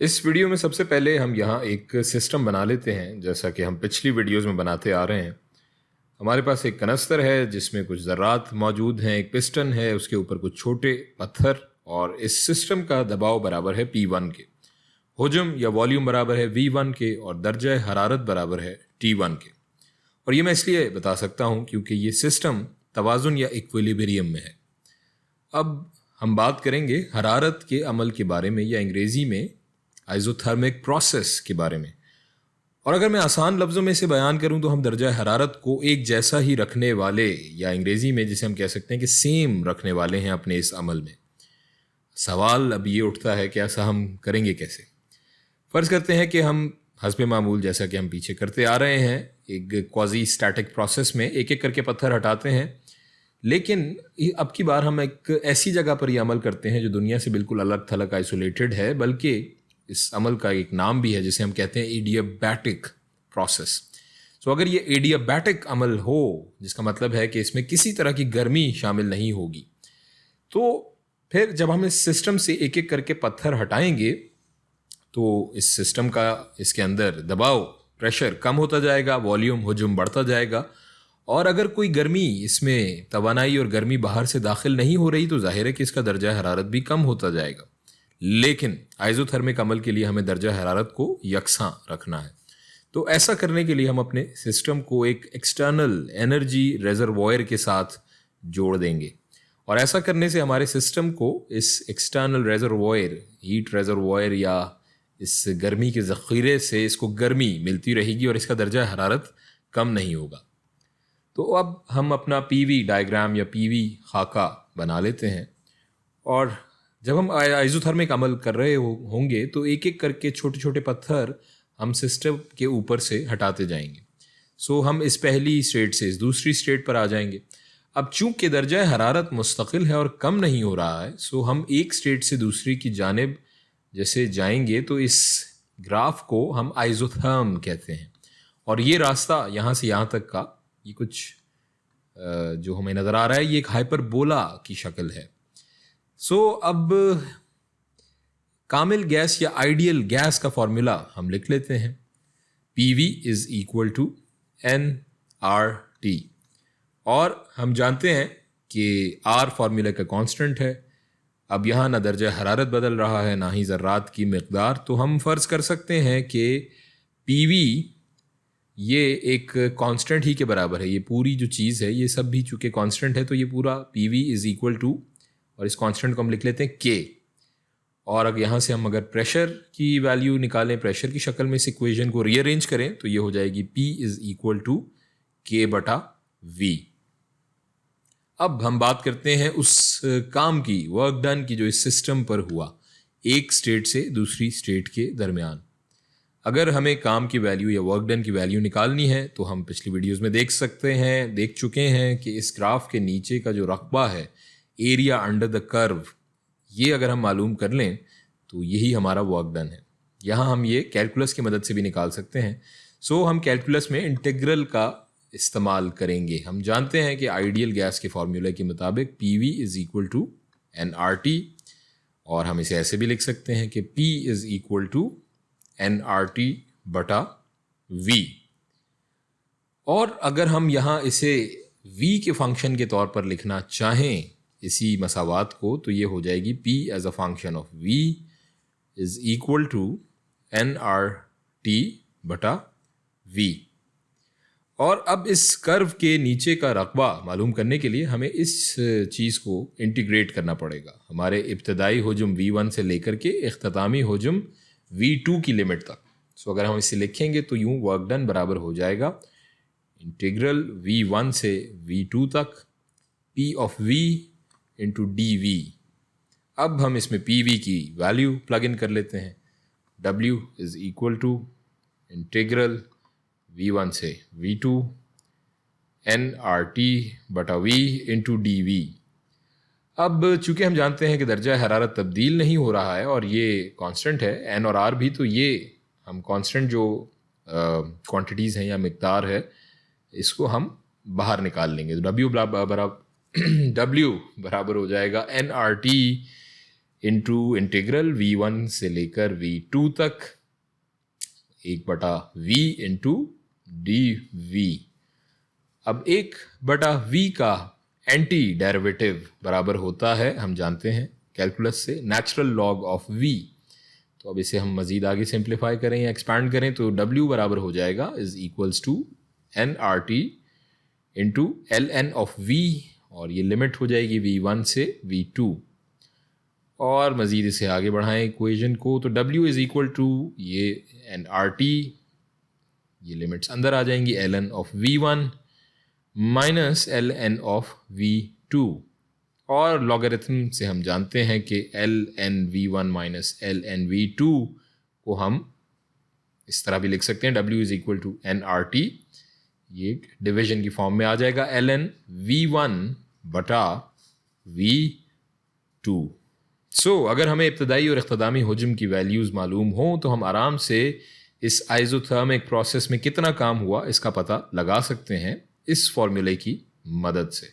इस वीडियो में सबसे पहले हम यहाँ एक सिस्टम बना लेते हैं, जैसा कि हम पिछली वीडियोस में बनाते आ रहे हैं। हमारे पास एक कनस्तर है जिसमें कुछ ज़रात मौजूद हैं, एक पिस्टन है, उसके ऊपर कुछ छोटे पत्थर, और इस सिस्टम का दबाव बराबर है P1 के, हुजम या वॉल्यूम बराबर है V1 के, और दर्जा हरारत बराबर है T1 के। और ये मैं इसलिए बता सकता हूँ क्योंकि ये सिस्टम तवाज़ुन या इक्विलिब्रियम में है। अब हम बात करेंगे हरारत के अमल के बारे में, या अंग्रेज़ी में आइज़ोथर्मिक प्रोसेस के बारे में। और अगर मैं आसान लफ्ज़ों में इसे बयान करूं तो हम दर्जा हरारत को एक जैसा ही रखने वाले, या अंग्रेज़ी में जिसे हम कह सकते हैं कि सेम रखने वाले हैं अपने इस अमल में। सवाल अब ये उठता है कि ऐसा हम करेंगे कैसे। फ़र्ज़ करते हैं कि हम हस्बे मामूल, जैसा कि हम पीछे करते आ रहे हैं, एक क्वाजी स्टैटिक प्रोसेस में एक एक करके पत्थर हटाते हैं, लेकिन अब की बार हम एक ऐसी जगह पर यह अमल करते हैं जो दुनिया से बिल्कुल अलग थलग आइसोलेटेड है, बल्कि इस अमल का एक नाम भी है जिसे हम कहते हैं एडियाबैटिक प्रोसेस। सो अगर ये एडियाबैटिक अमल हो, जिसका मतलब है कि इसमें किसी तरह की गर्मी शामिल नहीं होगी, तो फिर जब हम इस सिस्टम से एक एक करके पत्थर हटाएंगे तो इस सिस्टम का, इसके अंदर दबाव, प्रेशर कम होता जाएगा, वॉल्यूम, हुजूम बढ़ता जाएगा। और अगर कोई गर्मी, इसमें तवानाई और गर्मी बाहर से दाखिल नहीं हो रही, तो जाहिर है कि इसका दर्जा हरारत भी कम होता जाएगा। लेकिन आइज़ोथर्मिक अमल के लिए हमें दर्जा हरारत को यकसां रखना है। तो ऐसा करने के लिए हम अपने सिस्टम को एक एक्सटर्नल एनर्जी रेजर्वॉयर के साथ जोड़ देंगे, और ऐसा करने से हमारे सिस्टम को इस एक्सटर्नल रेजर्वॉयर, हीट रेजर्वॉयर या इस गर्मी के ज़ख़ीरे से इसको गर्मी मिलती रहेगी और इसका दर्जा हरारत कम नहीं होगा। तो अब हम अपना पीवी डायग्राम या पीवी खाका बना लेते हैं, और जब हम आइज़ोथर्मिक अमल कर रहे होंगे तो एक एक करके छोटे छोटे पत्थर हम सिस्टम के ऊपर से हटाते जाएंगे। सो हम इस पहली स्टेट से इस दूसरी स्टेट पर आ जाएंगे। अब चूंकि दर्जा हरारत मुस्तकिल है और कम नहीं हो रहा है, सो हम एक स्टेट से दूसरी की जानिब जैसे जाएंगे तो इस ग्राफ को हम आइज़ोथर्म कहते हैं। और ये रास्ता यहाँ से यहाँ तक का, ये कुछ जो हमें नज़र आ रहा है, ये एक हाइपरबोला की शक्ल है। सो अब कामिल गैस या आइडियल गैस का फॉर्मूला हम लिख लेते हैं। PV is equal to nRT, और हम जानते हैं कि R फार्मूला का कांस्टेंट है। अब यहाँ ना दर्जा हरारत बदल रहा है, ना ही ज़र्रात की मकदार, तो हम फ़र्ज़ कर सकते हैं कि PV ये एक कांस्टेंट ही के बराबर है। ये पूरी जो चीज़ है, ये सब भी चूँकि कांस्टेंट है, तो ये पूरा PV इज़ इक्वल टू, और इस कांस्टेंट को हम लिख लेते हैं K। और अगर यहाँ से हम अगर प्रेशर की वैल्यू निकालें, प्रेशर की शक्ल में इस इक्वेशन को रीअरेंज करें, तो ये हो जाएगी P is equal to K/V। अब हम बात करते हैं उस काम की, वर्क डन की, जो इस सिस्टम पर हुआ एक स्टेट से दूसरी स्टेट के दरमियान। अगर हमें काम की वैल्यू या वर्क डन की वैल्यू निकालनी है तो हम पिछली वीडियोस में देख चुके हैं कि इस ग्राफ के नीचे का जो रकबा है, एरिया अंडर द कर्व, ये अगर हम मालूम कर लें तो यही हमारा वर्क डन है। यहाँ हम ये कैलकुलस की मदद से भी निकाल सकते हैं। सो हम कैलकुलस में इंटीग्रल का इस्तेमाल करेंगे। हम जानते हैं कि आइडियल गैस के फार्मूले के मुताबिक PV is equal to nRT, और हम इसे ऐसे भी लिख सकते हैं कि P is equal to nRT/V। और अगर हम यहाँ इसे V के फंक्शन के तौर पर लिखना चाहें इसी मसावात को, तो ये हो जाएगी P as a function of V is equal to nRT/V। और अब इस कर्व के नीचे का रकबा मालूम करने के लिए हमें इस चीज़ को इंटीग्रेट करना पड़ेगा, हमारे इब्तदाई हुजूम V1 से लेकर के इख्तितामी हुजूम V2 की लिमिट तक। सो अगर हम इसे लिखेंगे तो यूँ वर्क डन बराबर हो जाएगा इंटीग्रल V1 से V2 तक P of V into DV। अब हम इसमें PV की वैल्यू प्लग इन कर लेते हैं। W is equal to integral V1 से V2 nRT/V इंटू DV। अब चूंकि हम जानते हैं कि दर्जा हरारत तब्दील नहीं हो रहा है और ये कांस्टेंट है, N और R भी, तो ये हम कांस्टेंट जो क्वांटिटीज़ हैं या मिकदार है, इसको हम बाहर निकाल लेंगे। तो W बराबर हो जाएगा nRT इंटू इंटीग्रल V1 से लेकर V2 तक 1/V इंटू dV। अब 1/V का एंटी डेरिवेटिव बराबर होता है, हम जानते हैं कैलकुलस से, नेचुरल लॉग ऑफ V। तो अब इसे हम मज़ीद आगे सिंप्लीफाई करें या एक्सपैंड करें तो W बराबर हो जाएगा is equals to nRT into ln of V, और ये लिमिट हो जाएगी V1 से V2। और मज़ीद इसे आगे बढ़ाएं इक्वेशन को तो W इज़ इक्वल टू ये nRT, ये लिमिट्स अंदर आ जाएंगी, ln of V1 minus ln of V2। और लॉगरिथम से हम जानते हैं कि ln V1 minus ln V2 को हम इस तरह भी लिख सकते हैं, W is equal to nRT, ये डिवीजन की फॉर्म में आ जाएगा, ln V1 बटा V2। अगर हमें इब्तदाई और इख्तितामी हुज्म की वैल्यूज़ मालूम हों तो हम आराम से इस आइज़ोथर्मिक प्रोसेस में कितना काम हुआ इसका पता लगा सकते हैं इस फॉर्मूले की मदद से।